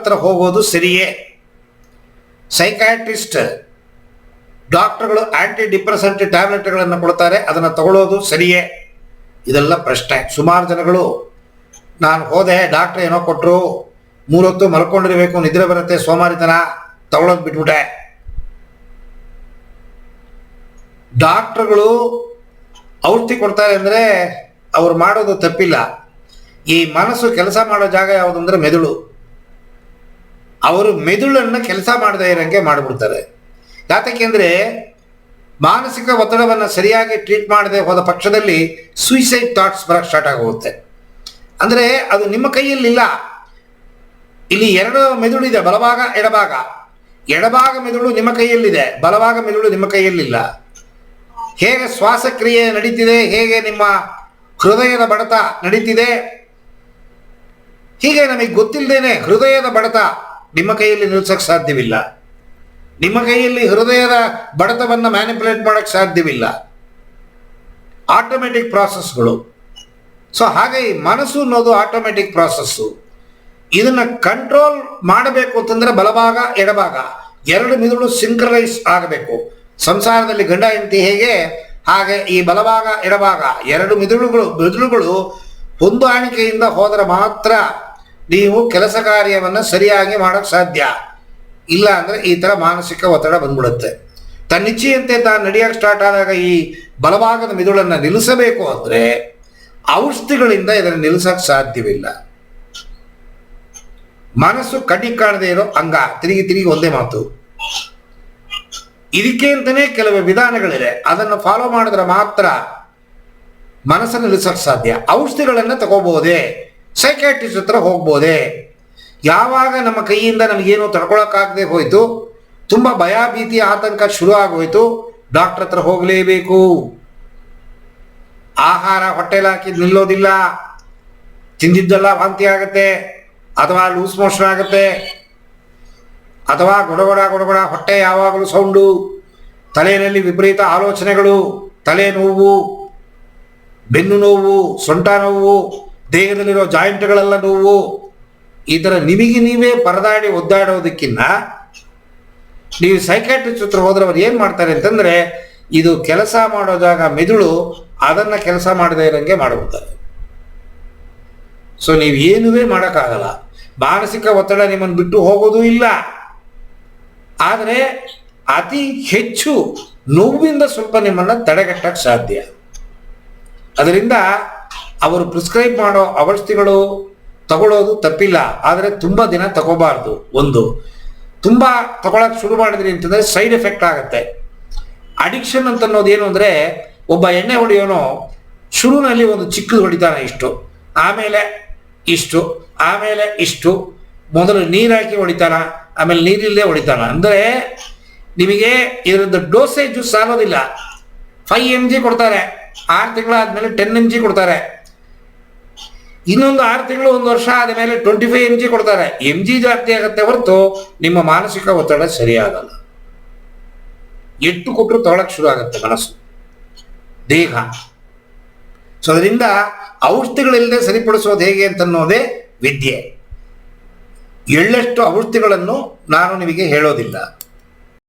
ಹತ್ರ ಹೋಗೋದು ಸರಿಯೇ? ಸೈಕಾಟ್ರಿಸ್ಟ್ ಡಾಕ್ಟರ್ಗಳು ಆಂಟಿ ಡಿಪ್ರೆಸೆಂಟ್ ಟ್ಯಾಬ್ಲೆಟ್ಗಳನ್ನು ಕೊಡ್ತಾರೆ, ಅದನ್ನು ತಗೊಳ್ಳೋದು ಸರಿಯೇ? ಇದೆಲ್ಲ ಪ್ರಶ್ನೆ. ಸುಮಾರು ಜನಗಳು ನಾನು ಹೋದೆ, ಡಾಕ್ಟ್ರ್ ಏನೋ ಕೊಟ್ಟರು, 3 ಹೊತ್ತು ಮಲ್ಕೊಂಡಿರಬೇಕು, ನಿದ್ರೆ ಬರುತ್ತೆ, ಸೋಮಾರಿತನ, ತಗೊಳ್ಳೋದು ಬಿಟ್ಬಿಟ್ಟೆ. ಡಾಕ್ಟ್ರುಗಳು ಔಷಧಿ ಕೊಡ್ತಾರೆ ಅಂದರೆ ಅವ್ರು ಮಾಡೋದು ತಪ್ಪಿಲ್ಲ. ಈ ಮನಸ್ಸು ಕೆಲಸ ಮಾಡೋ ಜಾಗ ಯಾವುದು ಅಂದರೆ ಮೆದುಳು. ಅವರು ಮೆದುಳನ್ನು ಕೆಲಸ ಮಾಡದೇ ಇರೋಂಗೆ ಮಾಡಿಬಿಡ್ತಾರೆ. ಯಾತಕ್ಕೆಂದರೆ ಮಾನಸಿಕ ಒತ್ತಡವನ್ನು ಸರಿಯಾಗಿ ಟ್ರೀಟ್ ಮಾಡದೆ ಹೋದ ಪಕ್ಷದಲ್ಲಿ ಸೂಯಿಸೈಡ್ ಥಾಟ್ಸ್ ಬರೋಕ್ಕೆ ಸ್ಟಾರ್ಟ್ ಆಗೋಗುತ್ತೆ. ಅಂದರೆ ಅದು ನಿಮ್ಮ ಕೈಯಲ್ಲಿಲ್ಲ. ಇಲ್ಲಿ 2 ಮೆದುಳಿದೆ, ಬಲಭಾಗ ಎಡಭಾಗ. ಎಡಭಾಗ ಮೆದುಳು ನಿಮ್ಮ ಕೈಯಲ್ಲಿದೆ, ಬಲಭಾಗ ಮೆದುಳು ನಿಮ್ಮ ಕೈಯಲ್ಲಿಲ್ಲ. ಹೇಗೆ ಶ್ವಾಸಕ್ರಿಯೆ ನಡೀತಿದೆ, ಹೇಗೆ ನಿಮ್ಮ ಹೃದಯದ ಬಡಿತ ನಡೀತಿದೆ, ಹೀಗೆ ನಮಗೆ ಗೊತ್ತಿಲ್ಲದೇನೆ ಹೃದಯದ ಬಡಿತ ನಿಮ್ಮ ಕೈಯಲ್ಲಿ ನಿಲ್ಲಿಸೋಕ್ಕೆ ಸಾಧ್ಯವಿಲ್ಲ. ನಿಮ್ಮ ಕೈಯಲ್ಲಿ ಹೃದಯದ ಬಡಿತವನ್ನು ಮ್ಯಾನಿಪುಲೇಟ್ ಮಾಡೋಕ್ಕೆ ಸಾಧ್ಯವಿಲ್ಲ. ಆಟೋಮೆಟಿಕ್ ಪ್ರಾಸೆಸ್ಗಳು. ಸೊ ಹಾಗೆ ಈ ಮನಸ್ಸು ಅನ್ನೋದು ಆಟೋಮೆಟಿಕ್ ಪ್ರಾಸೆಸ್ಸು. ಇದನ್ನು ಕಂಟ್ರೋಲ್ ಮಾಡಬೇಕು ಅಂತಂದರೆ ಬಲಭಾಗ ಎಡಭಾಗ 2 ಮೆದುಳು ಸಿಂಕ್ರನೈಸ್ ಆಗಬೇಕು. ಸಂಸಾರದಲ್ಲಿ ಗಂಡ ಹೆಂಡತಿ ಹೇಗೆ, ಹಾಗೆ ಈ ಬಲಭಾಗ ಎಡಭಾಗ 2 ಮೆದುಳುಗಳು ಹೊಂದಾಣಿಕೆಯಿಂದ ಹೋದರೆ ಮಾತ್ರ ನೀವು ಕೆಲಸ ಕಾರ್ಯವನ್ನು ಸರಿಯಾಗಿ ಮಾಡೋಕ್ಕೆ ಸಾಧ್ಯ. ಇಲ್ಲ ಅಂದರೆ ಈ ಥರ ಮಾನಸಿಕ ಒತ್ತಡ ಬಂದ್ಬಿಡುತ್ತೆ. ತನ್ನಿಚ್ಛೆಯಂತೆ ತಾನು ನಡೆಯೋಕ್ಕೆ ಸ್ಟಾರ್ಟ್ ಆದಾಗ ಈ ಬಲಭಾಗದ ಮೆದುಳನ್ನು ನಿಲ್ಲಿಸಬೇಕು ಅಂದರೆ ಔಷಧಿಗಳಿಂದ ಇದನ್ನು ನಿಲ್ಲಿಸೋಕ್ಕೆ ಸಾಧ್ಯವಿಲ್ಲ. ಮನಸ್ಸು ಕಣ್ಣಿಗೆ ಕಾಣದೇ ಇರೋ ಅಂಗ, ತಿರುಗಿ ಒಂದೇ ಮಾತು. ಇದಕ್ಕೆ ಅಂತಲೇ ಕೆಲವು ವಿಧಾನಗಳಿದೆ, ಅದನ್ನು ಫಾಲೋ ಮಾಡಿದ್ರೆ ಮಾತ್ರ ಮನಸ್ಸನ್ನು ನಿಲ್ಲಿಸೋಕ್ಕೆ ಸಾಧ್ಯ. ಔಷಧಿಗಳನ್ನು ತಗೋಬೋದೇ, ಸೈಕಾಟ್ರಿಸ್ಟ್ ಹತ್ರ ಹೋಗ್ಬೋದೇ. ಯಾವಾಗ ನಮ್ಮ ಕೈಯಿಂದ ನಮಗೇನು ತಡ್ಕೊಳಕ್ಕಾಗದೆ ಹೋಯಿತು, ತುಂಬ ಭಯ ಭೀತಿ ಆತಂಕ ಶುರು ಆಗೋಯ್ತು, ಡಾಕ್ಟರ್ ಹತ್ರ ಹೋಗಲೇಬೇಕು. ಆಹಾರ ಹೊಟ್ಟೆಲಿ ಹಾಕಿದ್ದು ನಿಲ್ಲೋದಿಲ್ಲ, ತಿಂದಿದ್ದೆಲ್ಲ ವಾಂತಿ ಆಗುತ್ತೆ, ಅಥವಾ ಲೂಸ್ ಮೋಷನ್ ಆಗುತ್ತೆ, ಅಥವಾ ಗೊಡಗೊಡ ಹೊಟ್ಟೆ ಯಾವಾಗಲೂ ಸೌಂಡು, ತಲೆಯಲ್ಲಿ ವಿಪರೀತ ಆಲೋಚನೆಗಳು, ತಲೆ ನೋವು, ಬೆನ್ನು ನೋವು, ಸೊಂಟ ನೋವು, ದೇಹದಲ್ಲಿರೋ ಜಾಯಿಂಟ್ಗಳೆಲ್ಲ ನೋವು, ಈ ಥರ ನಿಮಗೆ ನೀವೇ ಪರದಾಡಿ ಒದ್ದಾಡೋದಕ್ಕಿಂತ ನೀವು ಸೈಕಾಟ್ರಿಸ್ಟ್ ಹತ್ರ ಹೋದ್ರೆ ಅವ್ರು ಏನು ಮಾಡ್ತಾರೆ ಅಂತಂದರೆ, ಇದು ಕೆಲಸ ಮಾಡೋ ಜಾಗ ಮೆದುಳು, ಅದನ್ನು ಕೆಲಸ ಮಾಡದೇ ಇರೋಂಗೆ ಮಾಡಿಬಿಡ್ತಾರೆ. ಸೊ ನೀವು ಏನೂ ಮಾಡೋಕ್ಕಾಗಲ್ಲ. ಮಾನಸಿಕ ಒತ್ತಡ ನಿಮ್ಮನ್ನು ಬಿಟ್ಟು ಹೋಗೋದೂ ಇಲ್ಲ. ಆದರೆ ಅತಿ ಹೆಚ್ಚು ನೋವಿಂದ ಸ್ವಲ್ಪ ನಿಮ್ಮನ್ನು ತಡೆಗಟ್ಟಕ್ಕೆ ಸಾಧ್ಯ. ಅದರಿಂದ ಅವರು ಪ್ರಿಸ್ಕ್ರೈಬ್ ಮಾಡೋ ಔಷಧಿಗಳು ತಗೊಳ್ಳೋದು ತಪ್ಪಿಲ್ಲ, ಆದರೆ ತುಂಬ ದಿನ ತಗೋಬಾರ್ದು. ಒಂದು ತುಂಬ ತಗೊಳಕ್ಕೆ ಶುರು ಮಾಡಿದ್ರಿ ಅಂತಂದರೆ ಸೈಡ್ ಎಫೆಕ್ಟ್ ಆಗುತ್ತೆ. ಅಡಿಕ್ಷನ್ ಅಂತ ಅನ್ನೋದು ಏನು ಅಂದರೆ, ಒಬ್ಬ ಎಣ್ಣೆ ಹೊಡೆಯೋನು ಶುರುವಿನಲ್ಲಿ ಒಂದು ಚಿಕ್ಕದು ಹೊಡಿತಾನೆ ಇಷ್ಟು, ಆಮೇಲೆ ಇಷ್ಟು, ಆಮೇಲೆ ಇಷ್ಟು, ಮೊದಲು ನೀರು ಹಾಕಿ ಹೊಡಿತಾನ, ಆಮೇಲೆ ನೀರಿಲ್ಲದೆ ಹೊಡಿತಾನ. ಅಂದರೆ ನಿಮಗೆ ಇದರದ್ದು ಡೋಸೇಜು ಸಾಲೋದಿಲ್ಲ. 5 mg ಕೊಡ್ತಾರೆ, 6 ತಿಂಗಳಾದ್ಮೇಲೆ 10 mg ಕೊಡ್ತಾರೆ, ಇನ್ನೊಂದು 6 ತಿಂಗಳು 1 ವರ್ಷ ಆದಮೇಲೆ 25 mg ಕೊಡ್ತಾರೆ. mg ಜಾಸ್ತಿ ಆಗುತ್ತೆ ಹೊರತು ನಿಮ್ಮ ಮಾನಸಿಕ ಒತ್ತಡ ಸರಿಯಾಗಲ್ಲ. ಎಷ್ಟು ಕೊಟ್ಟರು ತಗೊಳಕ್ಕೆ ಶುರು ಆಗುತ್ತೆ ಮನಸ್ಸು, ದೇಹ. ಸೊ ಅದರಿಂದ ಔಷಧಿಗಳಿಲ್ಲದೆ ಸರಿಪಡಿಸೋದು ಹೇಗೆ ಅಂತನ್ನೋದೇ ವಿದ್ಯೆ. ಎಳ್ಳಷ್ಟು ಔಷಧಿಗಳನ್ನು ನಾನು ನಿಮಗೆ ಹೇಳೋದಿಲ್ಲ.